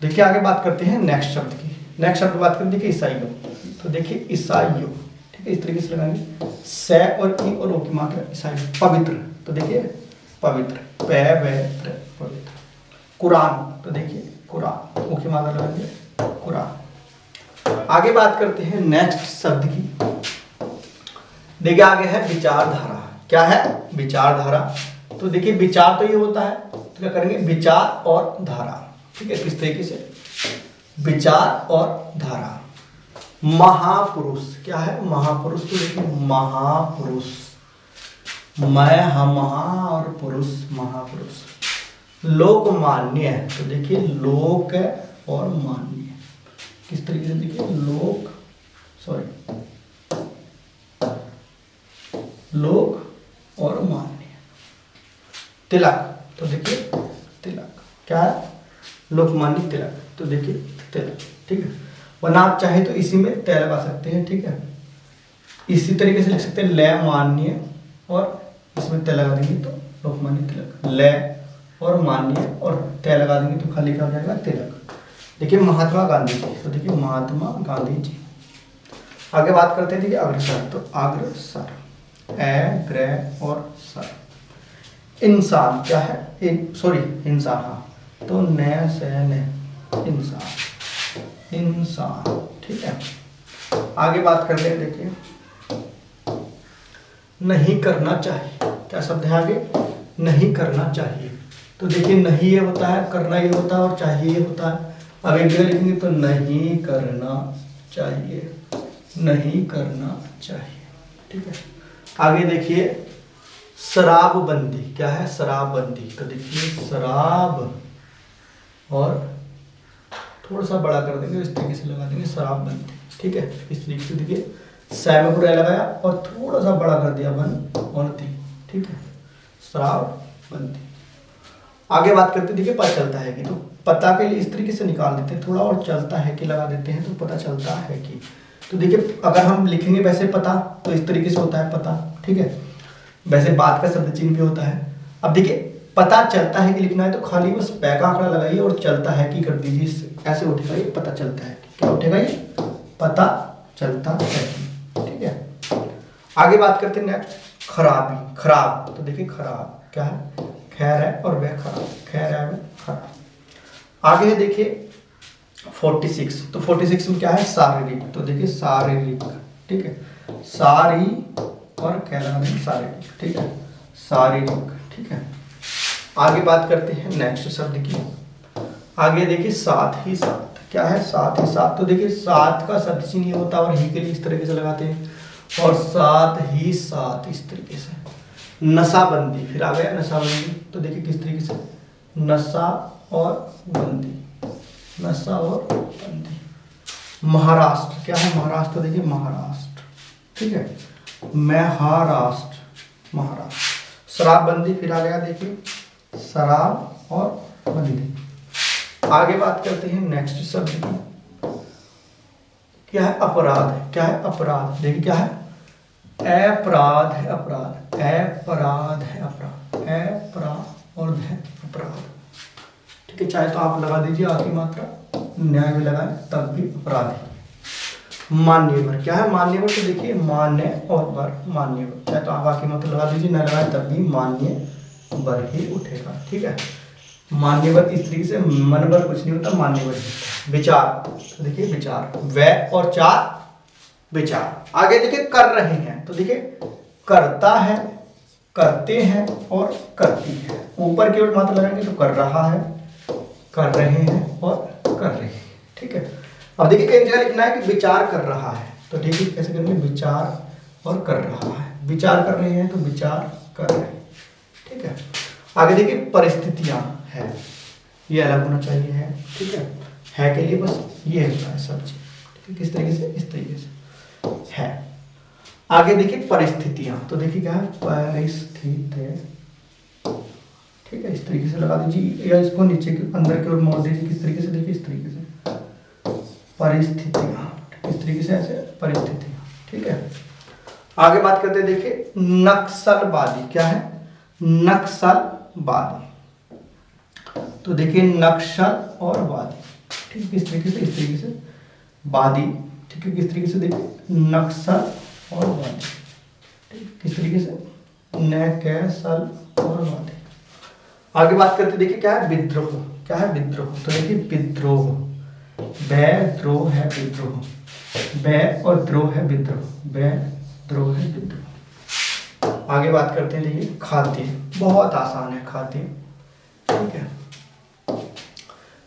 देखिए आगे बात करते हैं नेक्स्ट शब्द की। नेक्स्ट शब्द बात करें देखिए ईसाइयों। तो देखिए ईसाइयों, ठीक है, इस तरीके से लगाएंगे से और ई और ओ की मात्रा ईसाई। पवित्र, तो देखिए पवित्र, पवित्र पवित्र। कुरान, तो देखिए कुरान, ओ की मात्रा लगाएंगे कुरान। आगे बात करते हैं नेक्स्ट शब्द की। देखिए आगे है विचारधारा। क्या है? विचारधारा। तो देखिए विचार तो ये होता है, तो क्या करेंगे विचार और धारा, ठीक है, किस तरीके से विचार और धारा। महापुरुष, क्या है? महापुरुष, तो देखिए महापुरुष, मैं हम महा और पुरुष महापुरुष। लोकमान्य, तो देखिए लोक और मान्य, किस तरीके से देखिए लोक, सॉरी लोक और मान्य। तिलक, तो देखिए तिलक, क्या है? लोकमान्य तिलक, तो देखिए तिलक, ठीक है। वरना आप चाहे तो इसी में तय लगा सकते हैं, ठीक है। इसी तरीके से लिख सकते हैं ले मान्य और इसमें तय लगा देंगे तो लोकमान्य तिलक। ले और मान्य और तय लगा देंगे तो खाली क्या हो जाएगा? तिलक। देखिए महात्मा गांधी जी, तो देखिए महात्मा गांधी जी। आगे बात करते हैं देखिए अग्रसर, तो अग्रसर, ए ग्रह और सर। इंसान, क्या है? सॉरी इंसान, हाँ, तो न से न, इंसान, इंसान, ठीक है। आगे बात करते हैं देखिए नहीं करना चाहिए। क्या शब्द है आगे? नहीं करना चाहिए। तो देखिए नहीं ये होता है, करना ये होता है और चाहिए ये होता है। अब एक जगह लिखेंगे तो नहीं करना चाहिए, नहीं करना चाहिए, ठीक है। आगे देखिए शराबबंदी, क्या है? शराबबंदी, तो देखिए शराब और थोड़ा सा बड़ा कर देंगे, इस तरीके से लगा देंगे शराबबंदी, ठीक है। इस तरीके से देखिए सै में पूरा लगाया और थोड़ा सा बड़ा कर दिया बनती, ठीक है, शराबबंदी। आगे बात करते हैं देखिए पता चलता है कि, तो पता के लिए इस तरीके से निकाल देते हैं थोड़ा, और चलता है कि लगा देते हैं तो पता चलता है कि। तो देखिए अगर हम लिखेंगे वैसे पता, तो इस तरीके से होता है पता, ठीक है। वैसे बात का शब्द चिन्ह भी होता है। अब देखिए पता चलता है कि लिखना है तो खाली बस पै का आंकड़ा लगाइए और चलता है कि कर दीजिए, ऐसे उठेगा ये पता चलता है। क्या उठेगा ये? पता चलता है, ठीक है। आगे बात करते हैं नेक्स्ट खराबी, खराब, तो देखिए खराब, क्या है? खैर है और वह खराब, खैर है वह खराब। आगे है देखिए 46, तो 46 में क्या है? शारीरिक, तो देखिए शारीरिक, ठीक है, सारी और क्या लगा देंगे? शारीरिक, ठीक है, शारीरिक, ठीक है। आगे बात करते हैं नेक्स्ट शब्द की। आगे देखिए साथ ही साथ, क्या है? साथ ही साथ, तो देखिए साथ का शब्द चिन्ह ये होता है और ही के लिए इस तरीके से लगाते हैं, और साथ ही साथ इस तरीके से। नशाबंदी, फिर आ गया नशाबंदी, तो देखिए किस तरीके से नशा और बंदी, नशा और बंदी। महाराष्ट्र, क्या है? महाराष्ट्र, तो देखिए महाराष्ट्र, ठीक है, महाराष्ट्र, महाराष्ट्र। शराबबंदी, फिर आ गया देखिए शराब और बंदी। आगे बात करते हैं नेक्स्ट शब्द की। क्या है? अपराध, क्या है? अपराध, देखिए क्या है? अपराध है, अपराध, अपराध है, अपराध, अपराध और अपराध, ठीक है। चाहे तो आप लगा दीजिए आखिरी मात्रा, न्याय भी लगाए तब भी अपराध है। मान्यवर, क्या है? मान्यवर, तो देखिए मान्य और वर, मान्यवर, चाहे तो आप आखिरी मात्रा लगा दीजिए, न लगाए तब भी मान्यवर ही उठेगा, ठीक है। मान्यवर इस तरीके से, मनवर कुछ नहीं होता, मान्यवर। विचार, तो देखिए विचार, व और चार, विचार। आगे देखिए कर रहे हैं, तो देखिए करता है, करते हैं और करती है। ऊपर की ओर मात्रा लगाएंगे तो कर रहा है, कर रहे हैं और कर रही है, ठीक है। अब देखिए एक जगह लिखना है कि विचार कर रहा है, तो ठीक है कैसे करेंगे? विचार और कर रहा है, विचार कर रहे हैं तो विचार कर रहे हैं, ठीक है। आगे देखिए परिस्थितियां है, ये अलग होना चाहिए है, ठीक है के लिए बस ये होता है सब चीज, किस तरीके से? इस तरीके से है। आगे देखिए परिस्थितियां, तो देखिए क्या है? परिस्थिति, ठीक है, इस तरीके से लगा दीजिए या इसको नीचे के अंदर की ओर मोड़ दीजिए, किस तरीके से? देखिए इस तरीके से परिस्थितियां, इस तरीके से ऐसे परिस्थितियां, ठीक है। आगे बात करते हैं देखिए नक्सलवादी, क्या है? नक्सलवादी, तो देखिए नक्सल और वादी, ठीक है, किस तरीके से, इस तरीके से वादी, ठीक है, किस तरीके से देखिए नक्सल और वादी, ठीक, किस तरीके से नक्सल और वादी। आगे बात करते देखिए क्या है विद्रोह, क्या है विद्रोह, तो देखिए विद्रोह, द्रोह है विद्रोह, और द्रोह है विद्रोह, द्रोह है विद्रोह। आगे बात करते हैं देखिए खाद्य, बहुत आसान है खाद्य, ठीक है,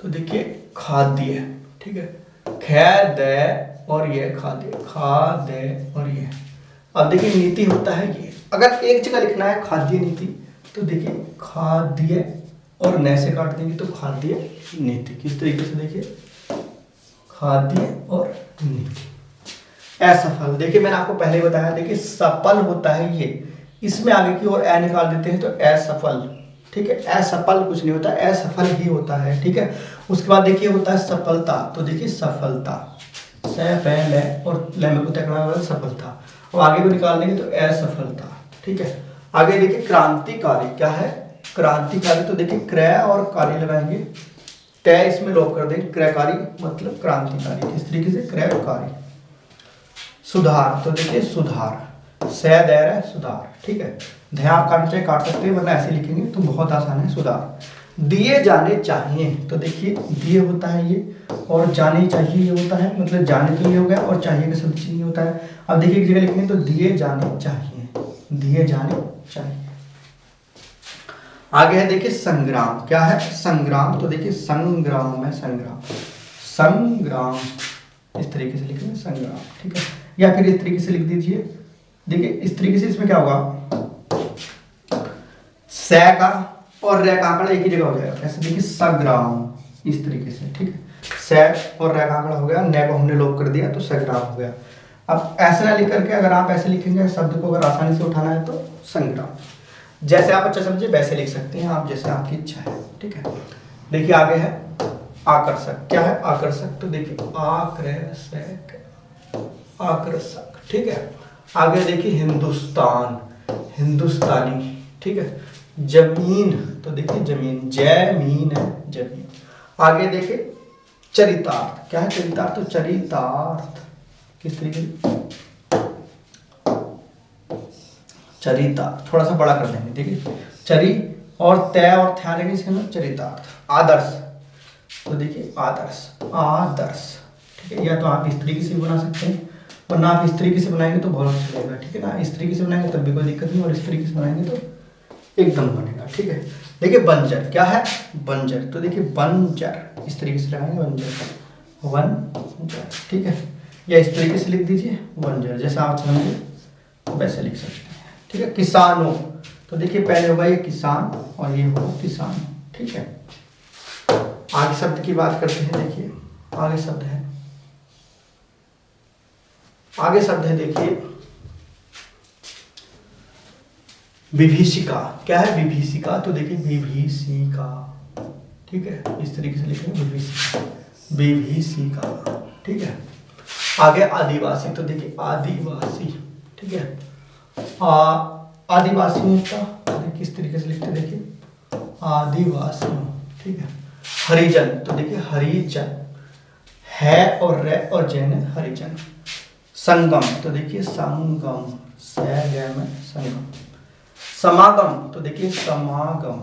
तो देखिए खाद्य, ठीक है, खाद्य और ये खाद्य और ये। अब देखिए नीति होता है ये, अगर एक जगह लिखना है खाद्य नीति तो देखिए खाद्य और न से काट देंगे तो खाद्य नीति, किस तरीके से देखिए खाद्य और नीति। असफल, देखिए मैंने आपको पहले बताया, देखिए सफल होता है ये, इसमें आगे की ओर ए निकाल देते हैं तो असफल, ठीक है, असफल कुछ नहीं होता, असफल ही होता है, ठीक है। उसके बाद देखिए होता है सफलता, तो देखिए सफलता, स पहले और ल में को तकड़ा वाला सफलता, और आगे को निकाल देंगे तो असफलता, ठीक है। आगे देखिए क्रांतिकारी, क्या है क्रांतिकारी, तो देखिए क्रय और कार्य लगाएंगे, तय इसमें लॉक कर देंगे, क्रयकारी मतलब क्रांतिकारी, किस तरीके से क्रयकारी। सुधार, तो देखिए सुधार, सदैर है सुधार, ठीक है, ध्यान काटना चाहिए काट सकते हैं, वरना ऐसे लिखेंगे तो बहुत आसान है सुधार। दिए जाने चाहिए, तो देखिए दिए होता है ये, और जाने चाहिए ये होता है, मतलब जाने के लिए हो गया, और चाहिए का शब्द चिन्ह होता है। अब देखिए एक जगह लिखेंगे तो दिए जाने चाहिए, दिए जाने चाहिए। आगे है देखिए संग्राम, क्या है संग्राम, तो देखिए संग्राम है संग्राम, संग्राम इस तरीके से लिखेंगे संग्राम, ठीक है, या फिर इस तरीके से लिख दीजिए, देखिए इस तरीके से, इसमें क्या होगा स का और रे का आंकड़ा एक ही जगह हो जाएगा, ऐसे देखिए सग्राम, इस तरीके से, ठीक है, स और रे का आंकड़ा हो गया, न को हमने लोप कर दिया तो सग्राम हो गया। अब ऐसे ना लिख करके अगर आप ऐसे लिखेंगे शब्द को, अगर आसानी से उठाना है तो संग्राम, जैसे आप अच्छा समझे वैसे लिख सकते हैं आप, जैसे आपकी इच्छा है, ठीक है। देखिए आगे है आकर्षक, क्या है आकर्षक, तो देखिए आकर्षक, आकर्षक, ठीक है। आगे देखिए हिंदुस्तान, हिंदुस्तानी, ठीक है। जमीन, तो देखिए जमीन, जमीन है जमीन। आगे देखिए चरितार्थ, क्या है चरितार्थ, तो चरितार्थ किस तरीके, चरितार्थ थोड़ा सा बड़ा कर देंगे, देखिए चरि और तय और थ्या लेंगे इसके अंदर चरितार्थ। आदर्श, तो देखिए आदर्श, आदर्श, ठीक है, या तो आप इस तरीके से बना सकते हैं, वरना आप इस तरीके से बनाएंगे तो बहुत अच्छा लगेगा, ठीक है ना, इस तरीके से बनाएंगे तब भी कोई दिक्कत नहीं, और इस तरीके से बनाएंगे तो एकदम बनेगा, ठीक है। देखिए बंजर, क्या है बंजर, तो देखिए बंजर इस तरीके से लगाएंगे बंजर, बंजर, ठीक है, या इस तरीके से लिख दीजिए बंजर, जैसा आप समझे वैसे लिख सकते हैं, ठीक है। किसानों, तो देखिए पहले होगा ये किसान और ये होगा किसान, ठीक है। आगे शब्द की बात करते हैं, देखिए आगे शब्द है, आगे शब्द है देखिए विभीषिका, क्या है विभीषिका, तो देखिए विभीषिका, ठीक है, इस तरीके से लिखेंगे विभीषिका, विभीषिका, ठीक है। आगे आदिवासी, तो देखिए आदिवासी, ठीक है, आदिवासियों का किस तरीके से लिखते हैं, देखिए आदिवासियों, ठीक है। हरिजन, तो देखिए हरिजन, है और रे और जैन है हरिजन। संगम, तो देखिए संगम, संगम। समागम, तो देखिए समागम,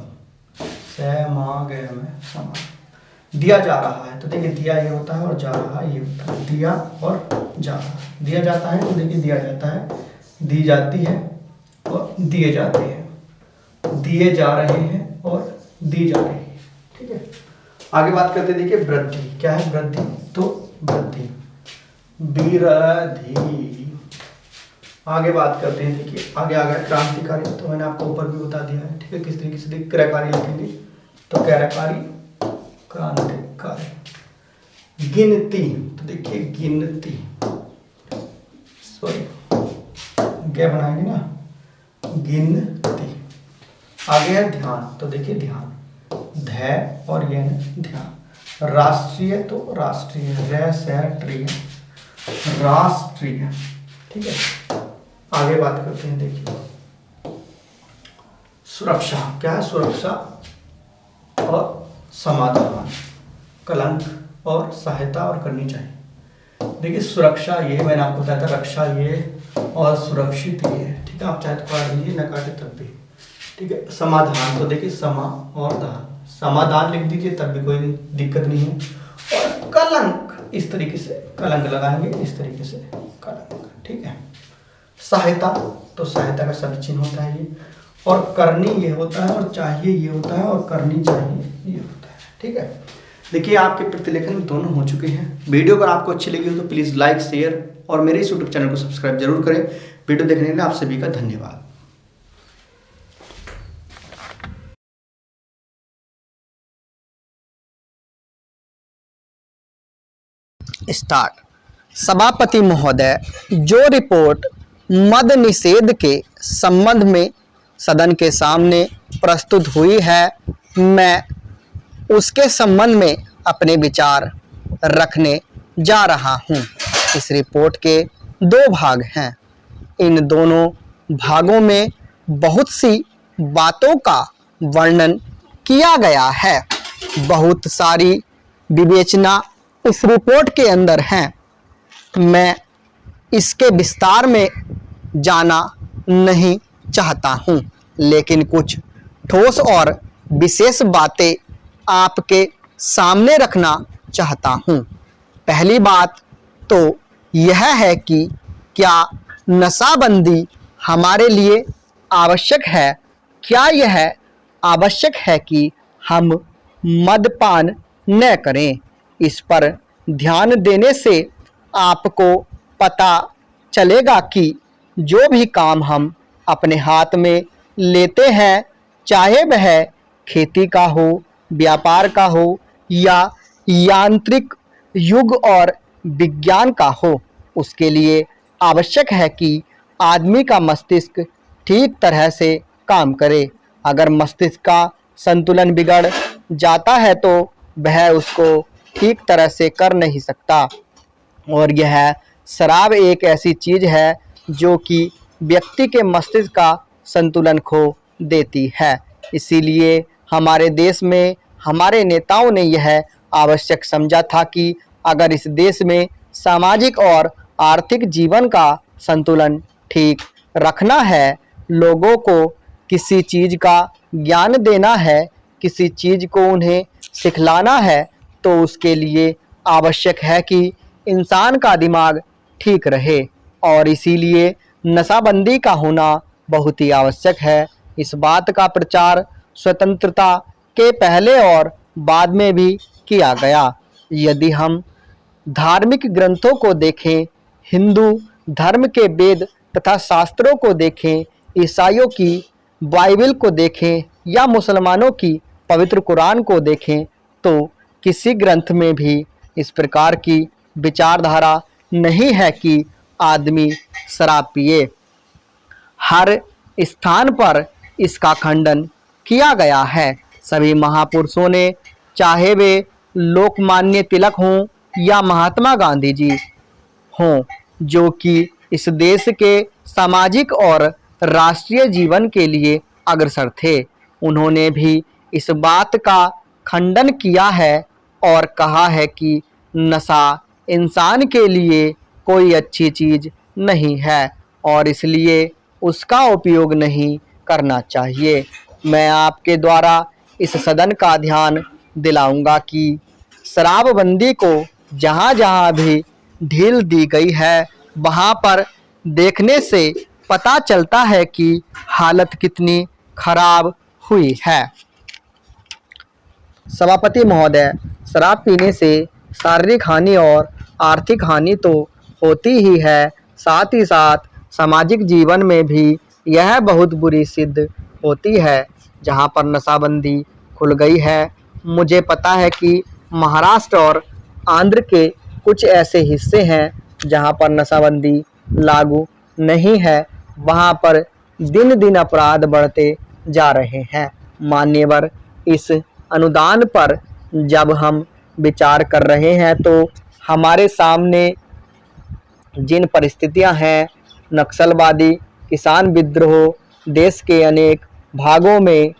समागम है समागम। दिया जा रहा है, तो देखिए दिया ये होता है और जा रहा है ये होता है, दिया और जा रहा है। दिया जाता है तो देखिए दिया जाता है, दी जाती है और दिए जाते हैं, दिए जा रहे हैं और दी जा रही है, ठीक है। आगे बात करते हैं देखिए वृद्धि, क्या है वृद्धि, तो वृद्धि, विरधि। आगे बात करते हैं देखिए, आगे आ गया क्रांतिकारी, तो मैंने आपको ऊपर भी बता दिया है, ठीक है, किस तरीके से देखिए क्रयकारी लिखेंगे तो क्रयकारी, क्रांतिकारी। गिनती, तो देखिए गिनती, सॉरी क्या बनाएंगे ना, गिनती। आगे है ध्यान, तो देखिए ध्यान, ध्य और ये ध्यान। राष्ट्रीय, तो राष्ट्रीय, राष्ट्रीय, राष्ट्रीय, ठीक है। आगे बात करते हैं देखिए सुरक्षा, क्या है सुरक्षा और समाधान, कलंक, और सहायता और करनी चाहिए। देखिए सुरक्षा ये मैंने आपको बताया था, रक्षा ये और सुरक्षित ये, ठीक है। आप चाहे तो काट दीजिए, न काटे तब भी, ठीक है। समाधान, तो देखिए समा और धान, समाधान लिख दीजिए तब भी कोई दिक्कत नहीं है। और कलंक, इस तरीके से कलंक लगाएंगे, इस तरीके से कलंक, ठीक है। सहायता, तो सहायता का शब्द चिन्ह होता है ये, और करनी ये होता है, और चाहिए ये होता है, और करनी चाहिए ये होता है, ठीक है। देखिए आपके प्रतिलेखन दोनों हो चुके हैं। वीडियो अगर आपको अच्छी लगी हो तो प्लीज़ लाइक, शेयर और मेरे इस यूट्यूब चैनल को सब्सक्राइब जरूर करें। वीडियो देखने के लिए आप सभी का धन्यवाद। स्टार्ट। सभापति महोदय, जो रिपोर्ट मद निषेध के संबंध में सदन के सामने प्रस्तुत हुई है, मैं उसके संबंध में अपने विचार रखने जा रहा हूं। इस रिपोर्ट के दो भाग हैं। इन दोनों भागों में बहुत सी बातों का वर्णन किया गया है। बहुत सारी विवेचना इस रिपोर्ट के अंदर है। मैं इसके विस्तार में जाना नहीं चाहता हूं, लेकिन कुछ ठोस और विशेष बातें आपके सामने रखना चाहता हूं। पहली बात तो यह है कि क्या नशाबंदी हमारे लिए आवश्यक है? क्या यह आवश्यक है कि हम मदपान न करें? इस पर ध्यान देने से आपको पता चलेगा कि जो भी काम हम अपने हाथ में लेते हैं, चाहे वह खेती का हो, व्यापार का हो या यांत्रिक युग और विज्ञान का हो, उसके लिए आवश्यक है कि आदमी का मस्तिष्क ठीक तरह से काम करे। अगर मस्तिष्क का संतुलन बिगड़ जाता है तो वह उसको ठीक तरह से कर नहीं सकता। और यह शराब एक ऐसी चीज़ है जो कि व्यक्ति के मस्तिष्क का संतुलन खो देती है। इसीलिए हमारे देश में हमारे नेताओं ने यह आवश्यक समझा था कि अगर इस देश में सामाजिक और आर्थिक जीवन का संतुलन ठीक रखना है, लोगों को किसी चीज़ का ज्ञान देना है, किसी चीज़ को उन्हें सिखलाना है, तो उसके लिए आवश्यक है कि इंसान का दिमाग ठीक रहे। और इसीलिए नशाबंदी का होना बहुत ही आवश्यक है। इस बात का प्रचार स्वतंत्रता के पहले और बाद में भी किया गया। यदि हम धार्मिक ग्रंथों को देखें, हिंदू धर्म के वेद तथा शास्त्रों को देखें, ईसाइयों की बाइबल को देखें या मुसलमानों की पवित्र कुरान को देखें, तो किसी ग्रंथ में भी इस प्रकार की विचारधारा नहीं है कि आदमी शराब पिए। हर स्थान पर इसका खंडन किया गया है। सभी महापुरुषों ने, चाहे वे लोकमान्य तिलक हों या महात्मा गांधी जी हों, जो कि इस देश के सामाजिक और राष्ट्रीय जीवन के लिए अग्रसर थे, उन्होंने भी इस बात का खंडन किया है और कहा है कि नशा इंसान के लिए कोई अच्छी चीज़ नहीं है और इसलिए उसका उपयोग नहीं करना चाहिए। मैं आपके द्वारा इस सदन का ध्यान दिलाऊंगा कि शराबबंदी को जहाँ जहाँ भी ढील दी गई है, वहाँ पर देखने से पता चलता है कि हालत कितनी खराब हुई है। सभापति महोदय, शराब पीने से शारीरिक हानि और आर्थिक हानि तो होती ही है, साथ ही साथ सामाजिक जीवन में भी यह बहुत बुरी सिद्ध होती है। जहाँ पर नशाबंदी खुल गई है, मुझे पता है कि महाराष्ट्र और आंध्र के कुछ ऐसे हिस्से हैं जहाँ पर नशाबंदी लागू नहीं है, वहाँ पर दिन दिन अपराध बढ़ते जा रहे हैं। मान्यवर, इस अनुदान पर जब हम विचार कर रहे हैं तो हमारे सामने जिन परिस्थितियां हैं, नक्सलवादी, किसान विद्रोह, देश के अनेक भागों में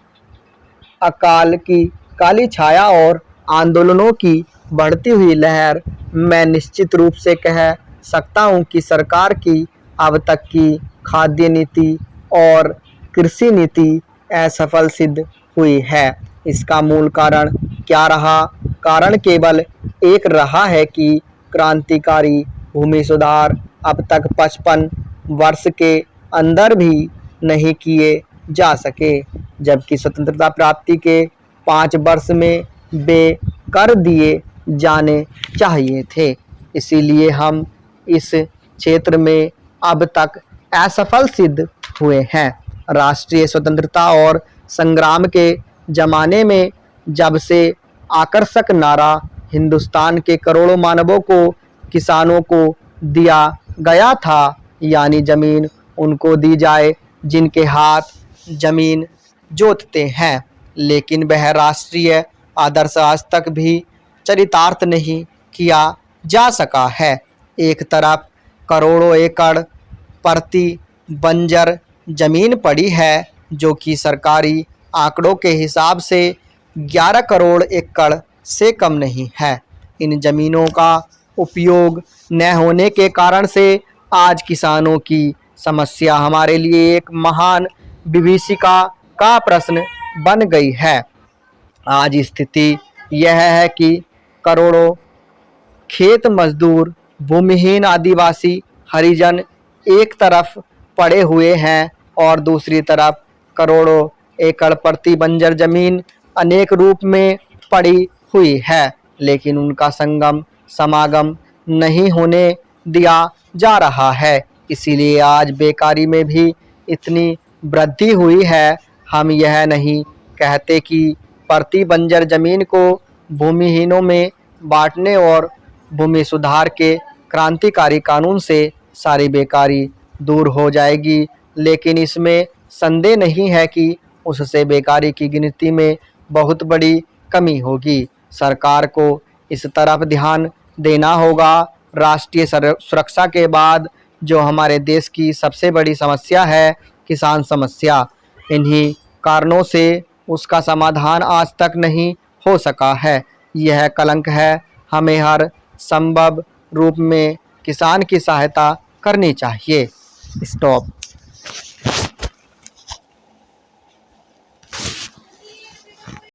अकाल की काली छाया और आंदोलनों की बढ़ती हुई लहर मैं निश्चित रूप से कह सकता हूं कि सरकार की अब तक की खाद्य नीति और कृषि नीति असफल सिद्ध हुई है। इसका मूल कारण क्या रहा? कारण केवल एक रहा है कि क्रांतिकारी भूमि सुधार अब तक 55 वर्ष के अंदर भी नहीं किए जा सके, जबकि स्वतंत्रता प्राप्ति के 5 वर्ष में वे कर दिए जाने चाहिए थे। इसीलिए हम इस क्षेत्र में अब तक असफल सिद्ध हुए हैं। राष्ट्रीय स्वतंत्रता और संग्राम के ज़माने में जब से आकर्षक नारा हिंदुस्तान के करोड़ों मानवों को, किसानों को दिया गया था, यानी ज़मीन उनको दी जाए जिनके हाथ ज़मीन जोतते हैं, लेकिन वह राष्ट्रीय आदर्श आज तक भी चरितार्थ नहीं किया जा सका है। एक तरफ करोड़ों एकड़ प्रति बंजर जमीन पड़ी है, जो कि सरकारी आंकड़ों के हिसाब से 11 करोड़ एकड़ से कम नहीं है। इन जमीनों का उपयोग न होने के कारण से आज किसानों की समस्या हमारे लिए एक महान विभीषिका का प्रश्न बन गई है। आज स्थिति यह है कि करोड़ों खेत मजदूर, भूमिहीन आदिवासी, हरिजन एक तरफ पड़े हुए हैं और दूसरी तरफ करोड़ों एकड़ प्रति बंजर जमीन अनेक रूप में पड़ी हुई है, लेकिन उनका समागम नहीं होने दिया जा रहा है। इसीलिए आज बेकारी में भी इतनी वृद्धि हुई है। हम यह नहीं कहते कि प्रति बंजर जमीन को भूमिहीनों में बांटने और भूमि सुधार के क्रांतिकारी कानून से सारी बेकारी दूर हो जाएगी, लेकिन इसमें संदेह नहीं है कि उससे बेकारी की गिनती में बहुत बड़ी कमी होगी। सरकार को इस तरफ ध्यान देना होगा। राष्ट्रीय सुरक्षा के बाद जो हमारे देश की सबसे बड़ी समस्या है, किसान समस्या, इन्हीं कारणों से उसका समाधान आज तक नहीं हो सका है। यह कलंक है। हमें हर संभव रूप में किसान की सहायता करनी चाहिए। स्टॉप।